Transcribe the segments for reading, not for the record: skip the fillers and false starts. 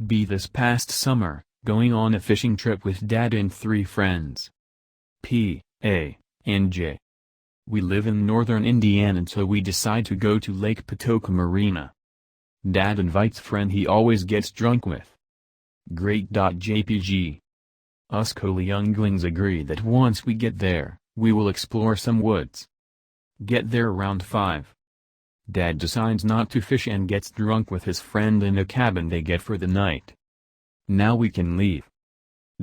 B. This past summer, going on a fishing trip with Dad and 3 friends. P, A, and J. We live in northern Indiana and so we decide to go to Lake Patoka Marina. Dad invites friend he always gets drunk with. Great. JPG. Us cool younglings agree that once we get there, we will explore some woods. Get there around 5. Dad decides not to fish and gets drunk with his friend in a cabin they get for the night. Now we can leave.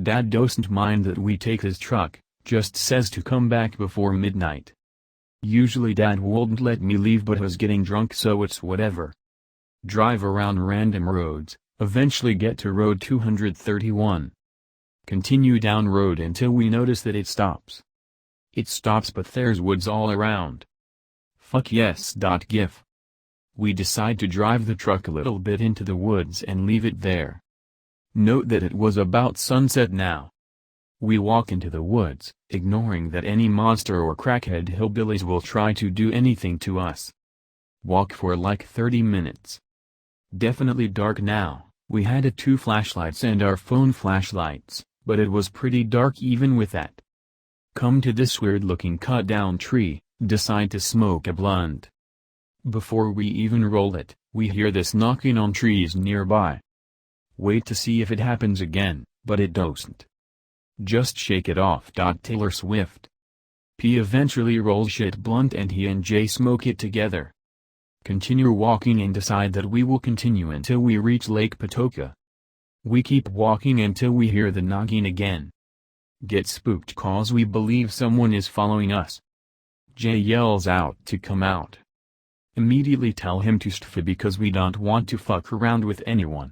Dad doesn't mind that we take his truck, just says to come back before midnight. Usually Dad wouldn't let me leave but was getting drunk so it's whatever. Drive around random roads, eventually get to road 231. Continue down road until we notice that it stops. It stops but there's woods all around. Fuck yes. GIF. We decide to drive the truck a little bit into the woods and leave it there. Note that it was about sunset now. We walk into the woods, ignoring that any monster or crackhead hillbillies will try to do anything to us. Walk for like 30 minutes. Definitely dark now. We had 2 flashlights and our phone flashlights, but it was pretty dark even with that. Come to this weird looking cut down tree, decide to smoke a blunt. Before we even roll it, we hear this knocking on trees nearby. Wait to see if it happens again, but it doesn't. Just shake it off. Taylor Swift. P eventually rolls shit blunt and he and J smoke it together. Continue walking and decide that we will continue until we reach Lake Patoka. We keep walking until we hear the knocking again. Get spooked cause we believe someone is following us. J yells out to come out. Immediately tell him to stop because we don't want to fuck around with anyone.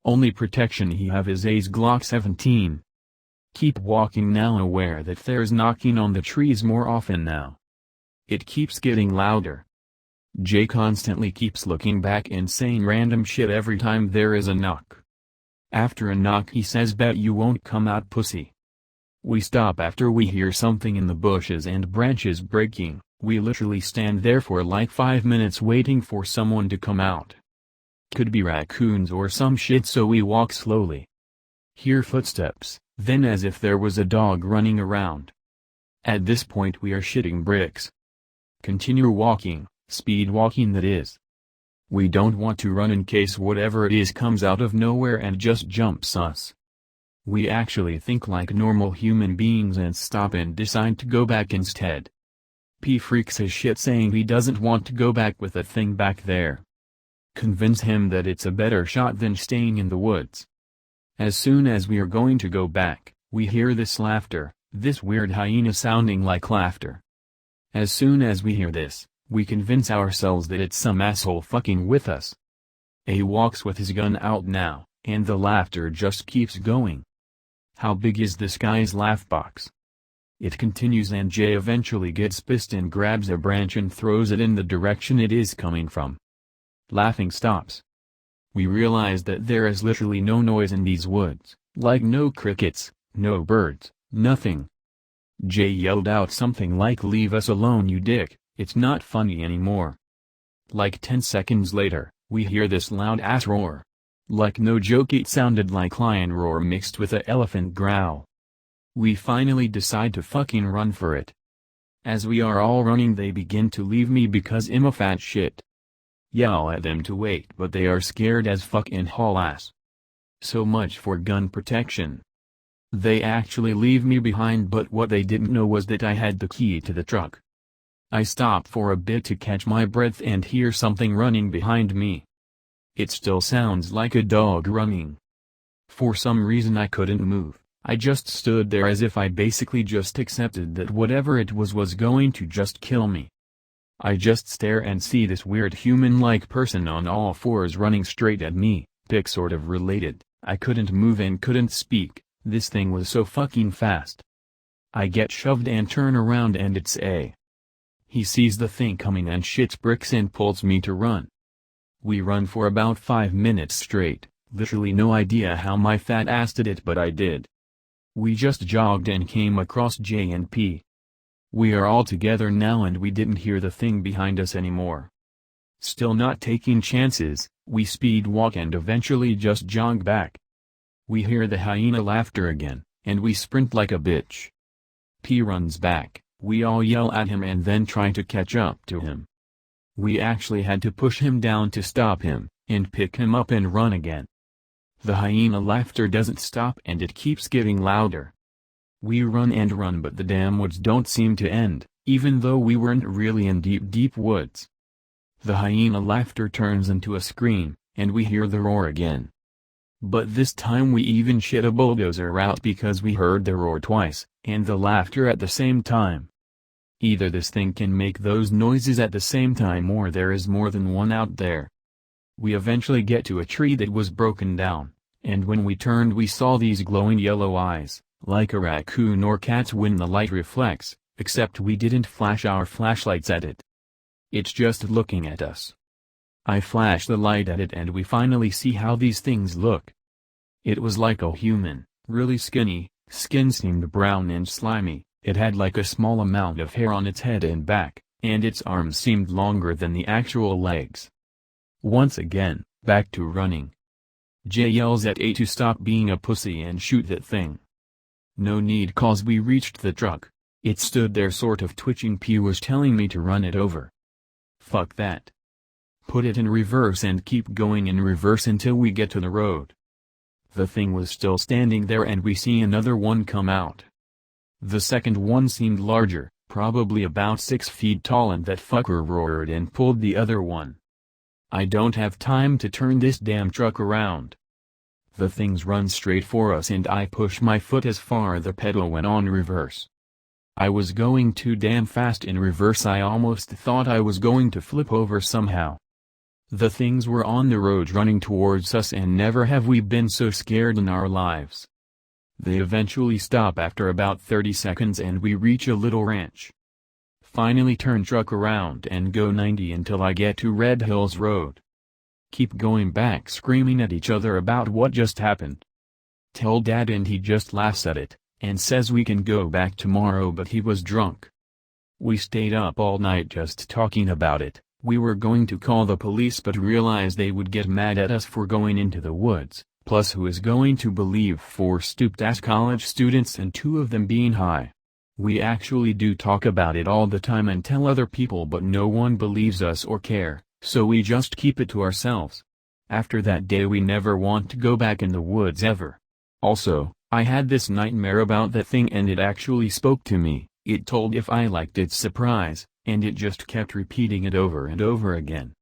Only protection he have is A's Glock 17. Keep walking now aware that there's knocking on the trees more often now. It keeps getting louder. Jay constantly keeps looking back and saying random shit every time there is a knock. After a knock he says bet you won't come out pussy. We stop after we hear something in the bushes and branches breaking. We literally stand there for like 5 minutes waiting for someone to come out. Could be raccoons or some shit so we walk slowly. Hear footsteps, then as if there was a dog running around. At this point we are shitting bricks. Continue walking, speed walking that is. We don't want to run in case whatever it is comes out of nowhere and just jumps us. We actually think like normal human beings and stop and decide to go back instead. P freaks his shit saying he doesn't want to go back with a thing back there. Convince him that it's a better shot than staying in the woods. As soon as we are going to go back, we hear this laughter, this weird hyena sounding like laughter. As soon as we hear this, we convince ourselves that it's some asshole fucking with us. A walks with his gun out now, and the laughter just keeps going. How big is this guy's laugh box? It continues and Jay eventually gets pissed and grabs a branch and throws it in the direction it is coming from. Laughing stops. We realize that there is literally no noise in these woods, like no crickets, no birds, nothing. Jay yelled out something like leave us alone you dick, it's not funny anymore. Like 10 seconds later, we hear this loud ass roar. Like no joke it sounded like lion roar mixed with a elephant growl. We finally decide to fucking run for it. As we are all running they begin to leave me because I'm a fat shit. Yell at them to wait but they are scared as fuck and haul ass. So much for gun protection. They actually leave me behind but what they didn't know was that I had the key to the truck. I stop for a bit to catch my breath and hear something running behind me. It still sounds like a dog running. For some reason I couldn't move. I just stood there as if I basically just accepted that whatever it was going to just kill me. I just stare and see this weird human-like person on all fours running straight at me, pic sort of related. I couldn't move and couldn't speak, this thing was so fucking fast. I get shoved and turn around and it's A. He sees the thing coming and shits bricks and pulls me to run. We run for about 5 minutes straight, literally no idea how my fat ass did it but I did. We just jogged and came across J and P. We are all together now and we didn't hear the thing behind us anymore. Still not taking chances, we speed walk and eventually just jog back. We hear the hyena laughter again, and we sprint like a bitch. P runs back, we all yell at him and then try to catch up to him. We actually had to push him down to stop him, and pick him up and run again. The hyena laughter doesn't stop and it keeps getting louder. We run and run but the damn woods don't seem to end, even though we weren't really in deep woods. The hyena laughter turns into a scream, and we hear the roar again. But this time we even shit a bulldozer out because we heard the roar twice, and the laughter at the same time. Either this thing can make those noises at the same time or there is more than one out there. We eventually get to a tree that was broken down, and when we turned we saw these glowing yellow eyes, like a raccoon or cat's when the light reflects, except we didn't flash our flashlights at it. It's just looking at us. I flash the light at it and we finally see how these things look. It was like a human, really skinny, skin seemed brown and slimy, it had like a small amount of hair on its head and back, and its arms seemed longer than the actual legs. Once again, back to running. Jay yells at A to stop being a pussy and shoot that thing. No need cause we reached the truck. It stood there sort of twitching. P was telling me to run it over. Fuck that. Put it in reverse and keep going in reverse until we get to the road. The thing was still standing there and we see another one come out. The second one seemed larger, probably about 6 feet tall, and that fucker roared and pulled the other one. I don't have time to turn this damn truck around. The things run straight for us and I push my foot as far the pedal went on reverse. I was going too damn fast in reverse. I almost thought I was going to flip over somehow. The things were on the road running towards us and never have we been so scared in our lives. They eventually stop after about 30 seconds and we reach a little ranch. Finally turn truck around and go 90 until I get to Red Hills Road. Keep going back screaming at each other about what just happened. Tell Dad and he just laughs at it, and says we can go back tomorrow but he was drunk. We stayed up all night just talking about it. We were going to call the police but realized they would get mad at us for going into the woods, plus who is going to believe 4 stooped-ass college students and 2 of them being high. We actually do talk about it all the time and tell other people but no one believes us or care, so we just keep it to ourselves. After that day we never want to go back in the woods ever. Also, I had this nightmare about that thing and it actually spoke to me. It told if I liked its surprise, and it just kept repeating it over and over again.